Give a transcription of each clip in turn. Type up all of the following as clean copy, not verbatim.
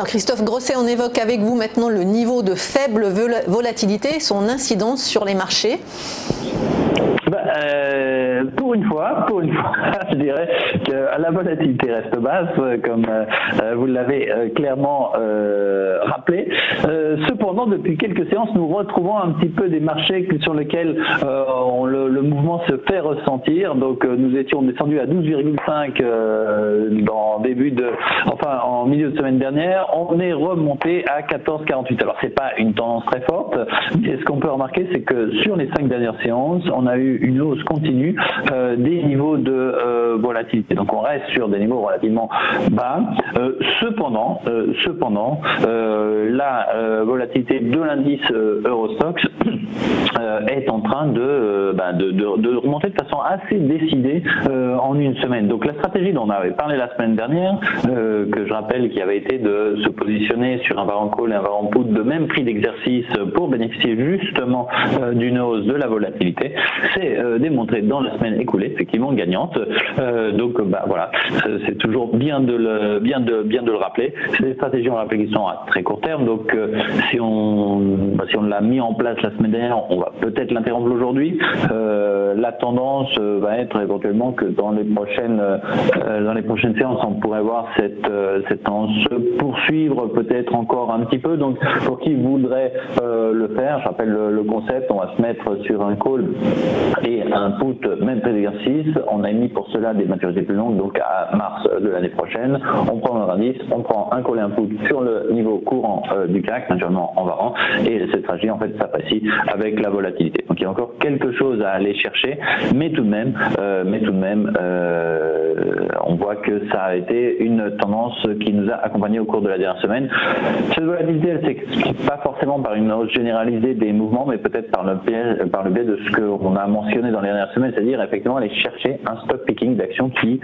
Alors Christophe Grosset, on évoque avec vous maintenant le niveau de faible volatilité et son incidence sur les marchés. Pour une fois, je dirais que la volatilité reste basse, comme vous l'avez clairement rappelé. Cependant, depuis quelques séances, nous retrouvons un petit peu des marchés sur lesquels le mouvement se fait ressentir. Donc, nous étions descendus à 12,5 en milieu de semaine dernière. On est remonté à 14,48. Alors, c'est pas une tendance très forte, mais ce qu'on peut remarquer, c'est que sur les 5 dernières séances, on a eu une hausse continue des niveaux de volatilité. Donc on reste sur des niveaux relativement bas. Cependant, la volatilité de l'indice Eurostoxx est en train de remonter de façon assez décidée en une semaine. Donc la stratégie dont on avait parlé la semaine dernière, que je rappelle qui avait été de se positionner sur un variant call et un variant put de même prix d'exercice pour bénéficier justement d'une hausse de la volatilité, c'est démontré dans la semaine écoulée, effectivement gagnante. Donc voilà, c'est toujours bien de le rappeler. C'est des stratégies, on rappelle, qui sont à très court terme. Donc si on l'a mis en place la semaine dernière, on va peut-être l'interrompre aujourd'hui. La tendance va être éventuellement que dans les prochaines séances, on pourrait voir cette tendance se poursuivre peut-être encore un petit peu. Donc pour qui voudrait le faire, je rappelle le concept, on va se mettre sur un call et un put même prix d'exercice. On a mis pour cela des maturités plus longues, donc à mars de l'année prochaine. On prend un indice, on prend un call et un put sur le niveau courant du CAC, naturellement en variant, et cette stratégie en fait s'apprécie avec la volatilité. Donc il y a encore quelque chose à aller chercher, mais tout de même, on voit que ça a été une tendance qui nous a accompagnés au cours de la dernière semaine. Cette volatilité, elle s'explique pas forcément par une hausse généralisée des mouvements, mais peut-être par le biais de ce qu'on a mentionné dans les dernières semaines, c'est-à-dire effectivement aller chercher un stock picking d'actions qui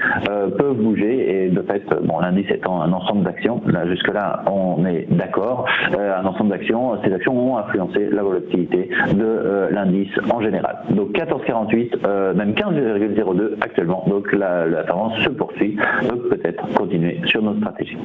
peuvent bouger, et de fait, l'indice étant un ensemble d'actions, là jusque-là on est d'accord, un ensemble d'actions, ces actions ont influencé la volatilité de l'indice en général. Donc 14,48, même 15,02 actuellement, donc la tendance se poursuit, donc peut-être continuer sur nos stratégies.